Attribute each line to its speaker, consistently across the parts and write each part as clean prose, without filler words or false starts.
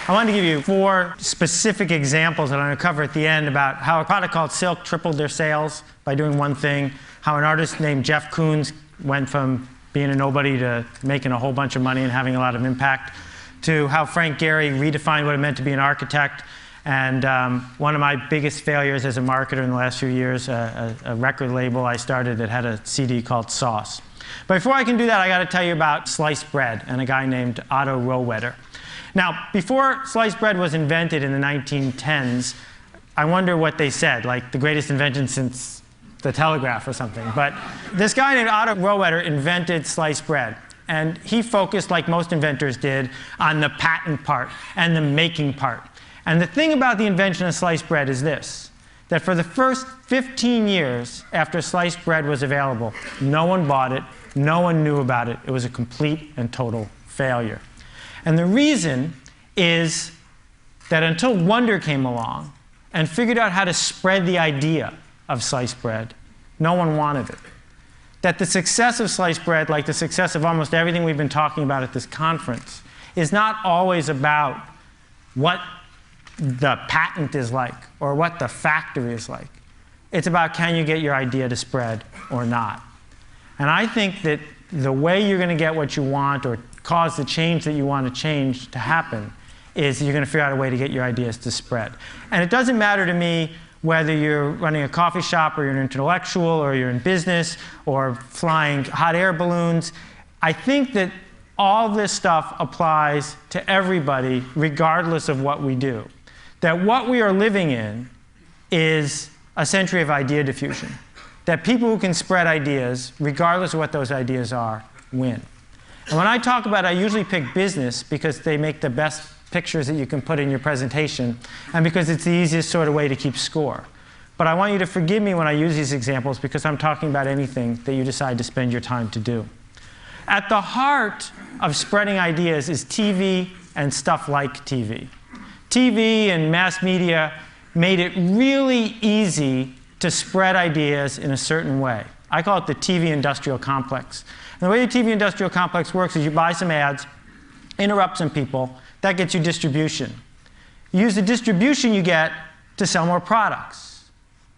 Speaker 1: I wanted to give you 4 specific examples that I'm going to cover at the end about how a product called Silk tripled their sales by doing one thing, how an artist named Jeff Koons went from being a nobody to making a whole bunch of money and having a lot of impact, to how Frank Gehry redefined what it meant to be an architect, and one of my biggest failures as a marketer in the last few years, a record label I started that had a CD called Sauce. But before I can do that, I got to tell you about sliced bread and a guy named Otto Rohwedder. Now, before sliced bread was invented in the 1910s, I wonder what they said, like the greatest invention since the telegraph or something. But this guy named Otto Rohwedder invented sliced bread. And he focused, like most inventors did, on the patent part and the making part. And the thing about the invention of sliced bread is this, that for the first 15 years after sliced bread was available, no one bought it, no one knew about it. It was a complete and total failure. And the reason is that until Wonder came along and figured out how to spread the idea of sliced bread, no one wanted it. That the success of sliced bread, like the success of almost everything we've been talking about at this conference, is not always about what the patent is like or what the factory is like. It's about, can you get your idea to spread or not? And I think that the way you're going to get what you want or cause the change that you want to change to happen is you're going to figure out a way to get your ideas to spread. And it doesn't matter to me whether you're running a coffee shop or you're an intellectual or you're in business or flying hot air balloons. I think that all this stuff applies to everybody regardless of what we do. That what we are living in is a century of idea diffusion. That people who can spread ideas, regardless of what those ideas are, win. And when I talk about it, I usually pick business because they make the best pictures that you can put in your presentation, and because it's the easiest sort of way to keep score. But I want you to forgive me when I use these examples because I'm talking about anything that you decide to spend your time to do. At the heart of spreading ideas is TV and stuff like TV. TV and mass media made it really easy to spread ideas in a certain way. I call it the TV industrial complex. And the way the TV industrial complex works is you buy some ads, interrupt some people, that gets you distribution. You use the distribution you get to sell more products.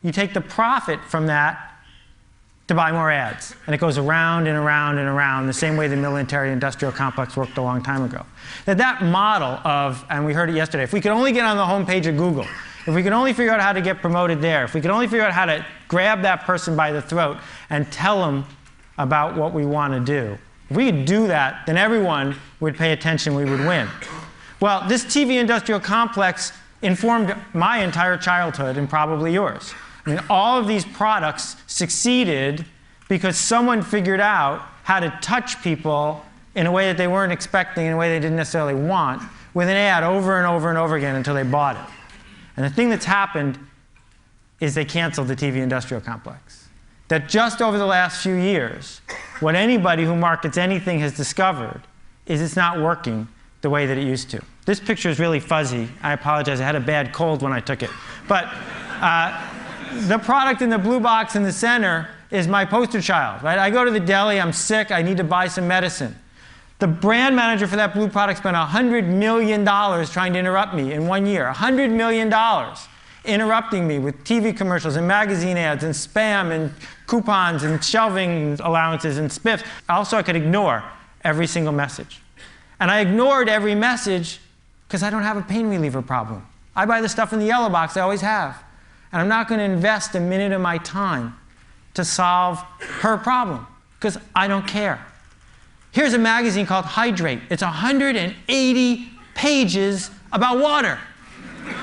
Speaker 1: You take the profit from that to buy more ads. And it goes around and around and around the same way the military industrial complex worked a long time ago. That model of, and we heard it yesterday, if we could only get on the home page of Google, if we could only figure out how to get promoted there, if we could only figure out how to grab that person by the throat and tell them about what we want to do, if we could do that, then everyone would pay attention, we would win. Well, this TV industrial complex informed my entire childhood and probably yours. I mean, all of these products succeeded because someone figured out how to touch people in a way that they weren't expecting, in a way they didn't necessarily want, with an ad over and over and over again until they bought it. And the thing that's happened is they canceled the TV industrial complex. That just over the last few years, what anybody who markets anything has discovered is it's not working the way that it used to. This picture is really fuzzy. I apologize. I had a bad cold when I took it. But the product in the blue box in the center is my poster child. Right? I go to the deli. I'm sick. I need to buy some medicine. The brand manager for that blue product spent $100 million trying to interrupt me in 1 year. $100 million interrupting me with TV commercials and magazine ads and spam and coupons and shelving allowances and spiffs. Also, I could ignore every single message. And I ignored every message because I don't have a pain reliever problem. I buy the stuff in the yellow box I always have. And I'm not going to invest a minute of my time to solve her problem because I don't care. Here's a magazine called Hydrate. It's 180 pages about water.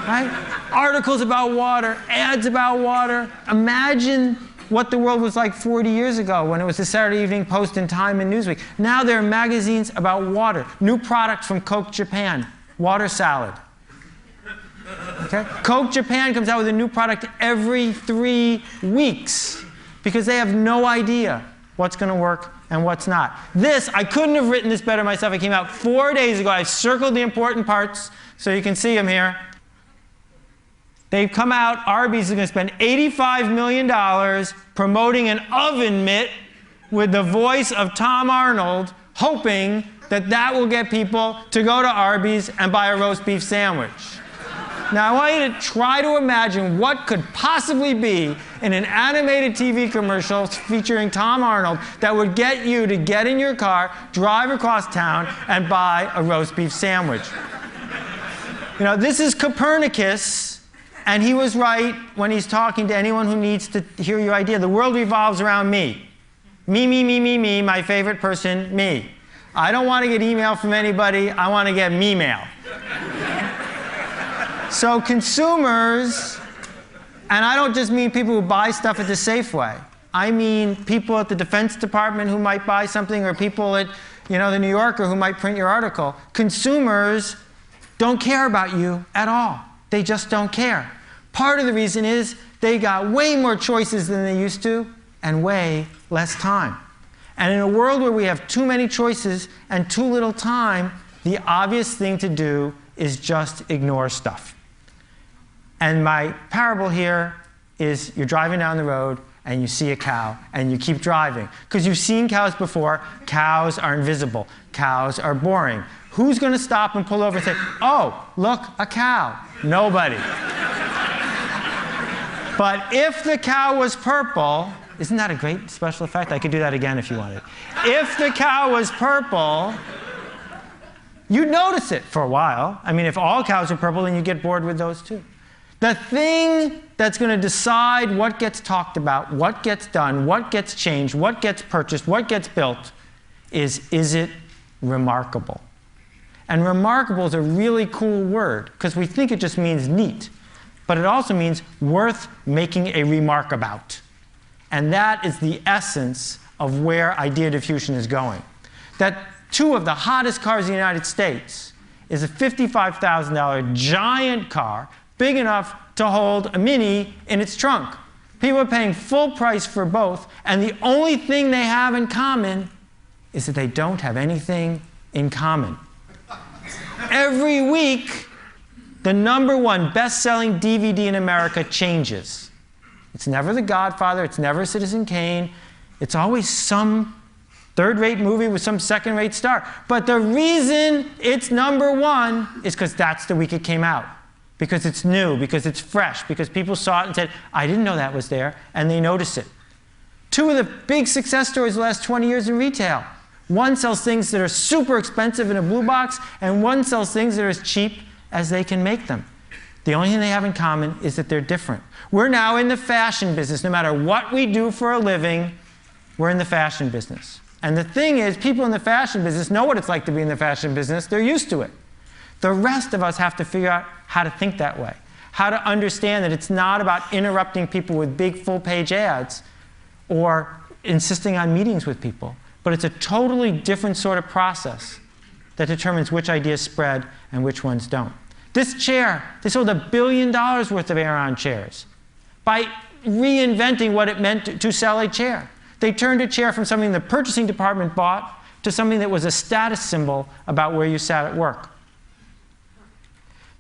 Speaker 1: Right? Articles about water, ads about water. Imagine what the world was like 40 years ago when it was the Saturday Evening Post and Time and Newsweek. Now there are magazines about water. New product from Coke Japan, water salad. Okay? Coke Japan comes out with a new product every 3 weeks because they have no idea what's going to work and what's not. This, I couldn't have written this better myself. It came out 4 days ago. I circled the important parts so you can see them here. They've come out, Arby's is going to spend $85 million promoting an oven mitt with the voice of Tom Arnold, hoping that that will get people to go to Arby's and buy a roast beef sandwich. Now, I want you to try to imagine what could possibly be in an animated TV commercial featuring Tom Arnold that would get you to get in your car, drive across town, and buy a roast beef sandwich. You know, this is Copernicus, and he was right when he's talking to anyone who needs to hear your idea. The world revolves around me. Me, my favorite person, me. I don't want to get email from anybody. I want to get me-mail. So consumers, and I don't just mean people who buy stuff at the Safeway. I mean people at the Defense Department who might buy something, or people at, you know, the New Yorker who might print your article. Consumers don't care about you at all. They just don't care. Part of the reason is they got way more choices than they used to and way less time. And in a world where we have too many choices and too little time, the obvious thing to do is just ignore stuff. And my parable here is you're driving down the road and you see a cow and you keep driving. Because you've seen cows before. Cows are invisible. Cows are boring. Who's going to stop and pull over and say, oh, look, a cow? Nobody. But if the cow was purple, isn't that a great special effect? I could do that again if you wanted. If the cow was purple, you'd notice it for a while. I mean, if all cows are purple, then you get bored with those too. The thing that's going to decide what gets talked about, what gets done, what gets changed, what gets purchased, what gets built is it remarkable? And remarkable is a really cool word because we think it just means neat. But it also means worth making a remark about. And that is the essence of where idea diffusion is going. That two of the hottest cars in the United States is a $55,000 giant car, big enough to hold a Mini in its trunk. People are paying full price for both, and the only thing they have in common is that they don't have anything in common. Every week, the #1 best-selling DVD in America changes. It's never The Godfather, it's never Citizen Kane, it's always some third-rate movie with some second-rate star. But the reason it's #1 is because that's the week it came out. Because it's new, because it's fresh, because people saw it and said, I didn't know that was there, and they notice it. Two of the big success stories of the last 20 years in retail. One sells things that are super expensive in a blue box, and one sells things that are as cheap as they can make them. The only thing they have in common is that they're different. We're now in the fashion business. No matter what we do for a living, we're in the fashion business. And the thing is, people in the fashion business know what it's like to be in the fashion business. They're used to it. The rest of us have to figure out how to think that way, how to understand that it's not about interrupting people with big full-page ads or insisting on meetings with people, but it's a totally different sort of process that determines which ideas spread and which ones don't. This chair, they sold $1 billion worth of Aeron chairs by reinventing what it meant to sell a chair. They turned a chair from something the purchasing department bought to something that was a status symbol about where you sat at work.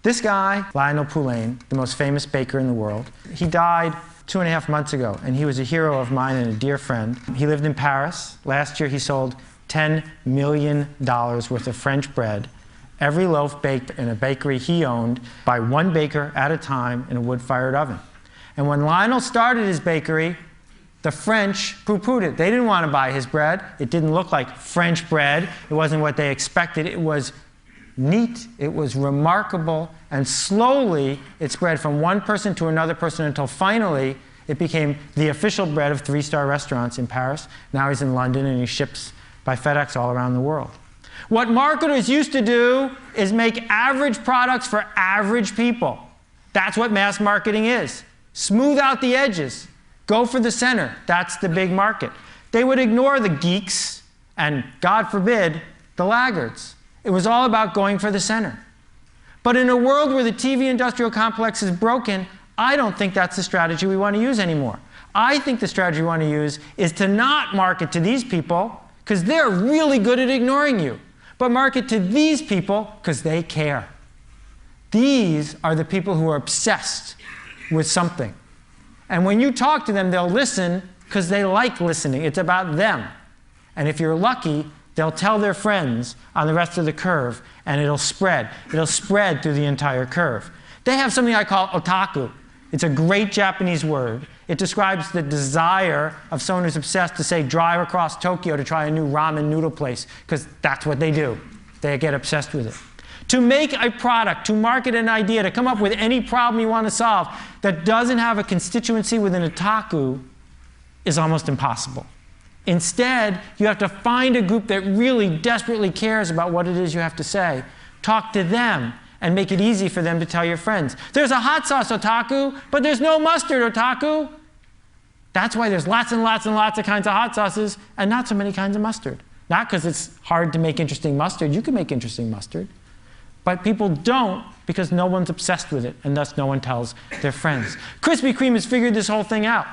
Speaker 1: This guy, Lionel Poulain, the most famous baker in the world, he died 2.5 months ago, and he was a hero of mine and a dear friend. He lived in Paris. Last year he sold $10 million worth of French bread, every loaf baked in a bakery he owned by one baker at a time in a wood-fired oven. And when Lionel started his bakery, the French poo-pooed it. They didn't want to buy his bread. It didn't look like French bread. It wasn't what they expected. It was neat, it was remarkable, and slowly it spread from one person to another person until finally it became the official bread of 3-star restaurants in Paris. Now he's in London and he ships by FedEx all around the world. What marketers used to do is make average products for average people. That's what mass marketing is. Smooth out the edges. Go for the center. That's the big market. They would ignore the geeks and, God forbid, the laggards. It was all about going for the center. But in a world where the TV industrial complex is broken, I don't think that's the strategy we want to use anymore. I think the strategy we want to use is to not market to these people, because they're really good at ignoring you, but market to these people because they care. These are the people who are obsessed with something. And when you talk to them, they'll listen because they like listening. It's about them. And if you're lucky, they'll tell their friends on the rest of the curve, and it'll spread. It'll spread through the entire curve. They have something I call otaku. It's a great Japanese word. It describes the desire of someone who's obsessed to, say, drive across Tokyo to try a new ramen noodle place, because that's what they do. They get obsessed with it. To make a product, to market an idea, to come up with any problem you want to solve that doesn't have a constituency within otaku is almost impossible. Instead, you have to find a group that really desperately cares about what it is you have to say, talk to them, and make it easy for them to tell your friends. There's a hot sauce otaku, but there's no mustard otaku. That's why there's lots and lots and lots of kinds of hot sauces and not so many kinds of mustard. Not because it's hard to make interesting mustard. You can make interesting mustard. But people don't because no one's obsessed with it, and thus no one tells their friends. Krispy Kreme has figured this whole thing out.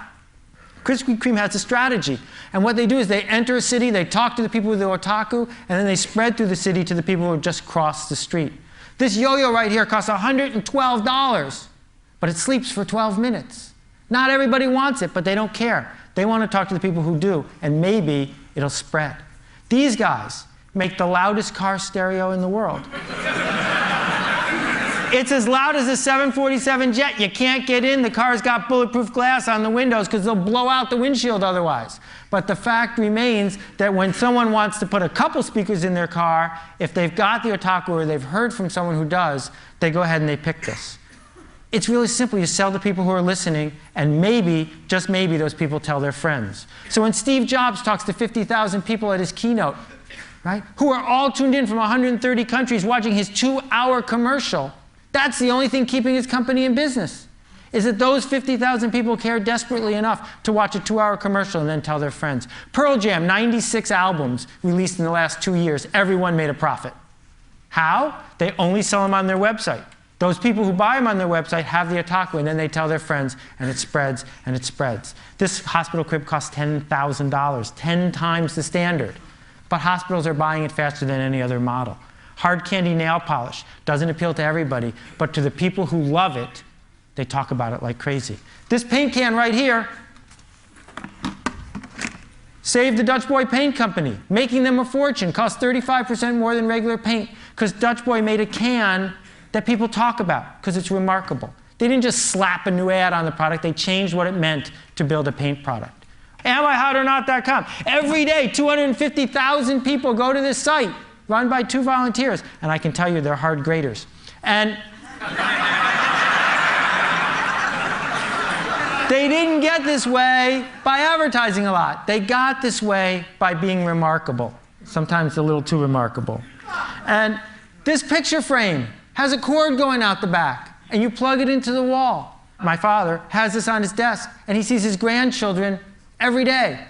Speaker 1: Krispy Kreme has a strategy. And what they do is they enter a city, they talk to the people with the otaku, and then they spread through the city to the people who just crossed the street. This yo-yo right here costs $112, but it sleeps for 12 minutes. Not everybody wants it, but they don't care. They want to talk to the people who do, and maybe it'll spread. These guys make the loudest car stereo in the world. It's as loud as a 747 jet. You can't get in. The car's got bulletproof glass on the windows because they'll blow out the windshield otherwise. But the fact remains that when someone wants to put a couple speakers in their car, if they've got the otaku or they've heard from someone who does, they go ahead and they pick this. It's really simple. You sell to people who are listening, and maybe, just maybe, those people tell their friends. So when Steve Jobs talks to 50,000 people at his keynote, right, who are all tuned in from 130 countries watching his 2-hour commercial, that's the only thing keeping his company in business, is that those 50,000 people care desperately enough to watch a 2-hour commercial and then tell their friends. Pearl Jam, 96 albums released in the last 2 years. Everyone made a profit. How? They only sell them on their website. Those people who buy them on their website have the otaku, and then they tell their friends, and it spreads, and it spreads. This hospital crib costs $10,000, 10 times the standard. But hospitals are buying it faster than any other model. Hard candy nail polish doesn't appeal to everybody, but to the people who love it, they talk about it like crazy. This paint can right here saved the Dutch Boy Paint Company, making them a fortune. Cost 35% more than regular paint because Dutch Boy made a can that people talk about because it's remarkable. They didn't just slap a new ad on the product. They changed what it meant to build a paint product. AmIHotOrNot.com. Every day, 250,000 people go to this site, run by 2 volunteers, and I can tell you they're hard graders. And they didn't get this way by advertising a lot. They got this way by being remarkable, sometimes a little too remarkable. And this picture frame has a cord going out the back, and you plug it into the wall. My father has this on his desk, and he sees his grandchildren every day,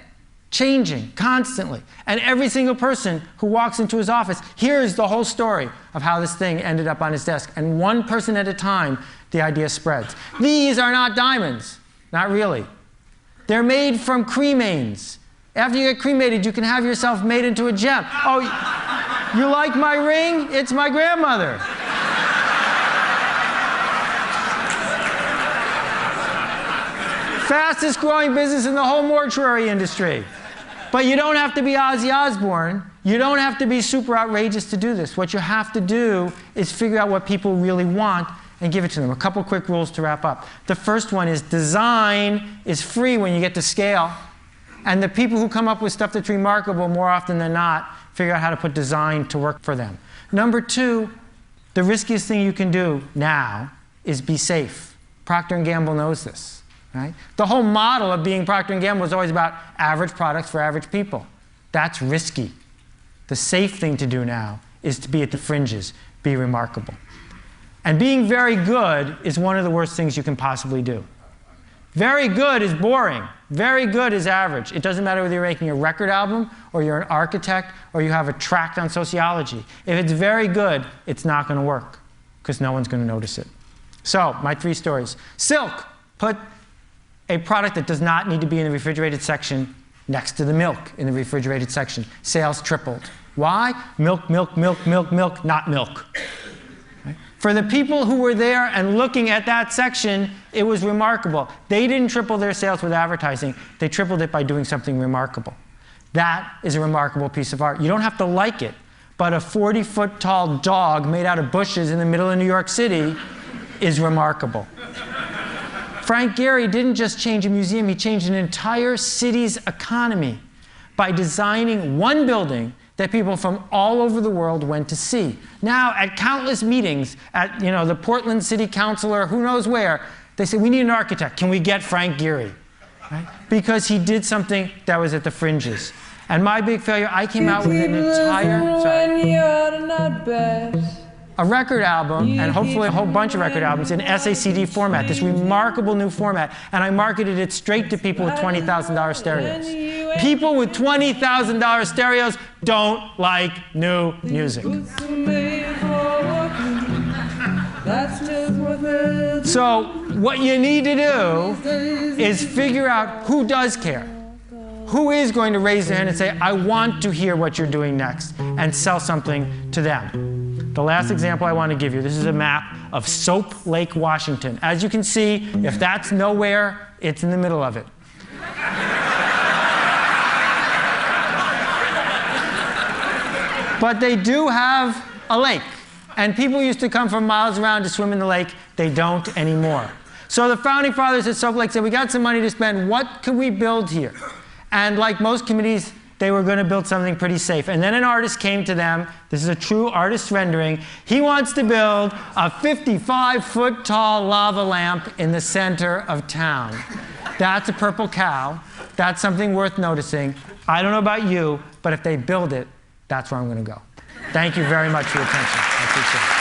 Speaker 1: changing constantly. And every single person who walks into his office hears the whole story of how this thing ended up on his desk. And one person at a time, the idea spreads. These are not diamonds. Not really. They're made from cremains. After you get cremated, you can have yourself made into a gem. Oh, you like my ring? It's my grandmother. Fastest growing business in the whole mortuary industry. But you don't have to be Ozzy Osbourne. You don't have to be super outrageous to do this. What you have to do is figure out what people really want and give it to them. A couple quick rules to wrap up. The first one is design is free when you get to scale. And the people who come up with stuff that's remarkable more often than not figure out how to put design to work for them. Number 2, the riskiest thing you can do now is be safe. Procter & Gamble knows this. Right? The whole model of being Procter & Gamble is always about average products for average people. That's risky. The safe thing to do now is to be at the fringes, be remarkable. And being very good is one of the worst things you can possibly do. Very good is boring. Very good is average. It doesn't matter whether you're making a record album or you're an architect or you have a tract on sociology. If it's very good, it's not going to work because no one's going to notice it. So, my 3 stories. Silk. Put a product that does not need to be in the refrigerated section next to the milk in the refrigerated section. Sales tripled. Why? Milk, milk, milk, milk, milk, not milk. Right? For the people who were there and looking at that section, it was remarkable. They didn't triple their sales with advertising. They tripled it by doing something remarkable. That is a remarkable piece of art. You don't have to like it, but a 40-foot tall dog made out of bushes in the middle of New York City is remarkable. Frank Gehry didn't just change a museum, he changed an entire city's economy by designing one building that people from all over the world went to see. Now, at countless meetings, at the Portland City Council or who knows where, they say, we need an architect. Can we get Frank Gehry? Right? Because he did something that was at the fringes. And My Big Failure, I came out with an entire, a record album, and hopefully a whole bunch of record albums in SACD format, this remarkable new format, and I marketed it straight to people with $20,000 stereos. People with $20,000 stereos don't like new music. So what you need to do is figure out who does care. Who is going to raise their hand and say, I want to hear what you're doing next, and sell something to them. The last example I want to give you, this is a map of Soap Lake, Washington. As you can see, if that's nowhere, it's in the middle of it. But they do have a lake, and people used to come from miles around to swim in the lake. They don't anymore. So the founding fathers at Soap Lake said, we got some money to spend, what could we build here? And like most committees, they were going to build something pretty safe. And then an artist came to them. This is a true artist rendering. He wants to build a 55-foot tall lava lamp in the center of town. That's a purple cow. That's something worth noticing. I don't know about you, but if they build it, that's where I'm going to go. Thank you very much for your attention. I appreciate it.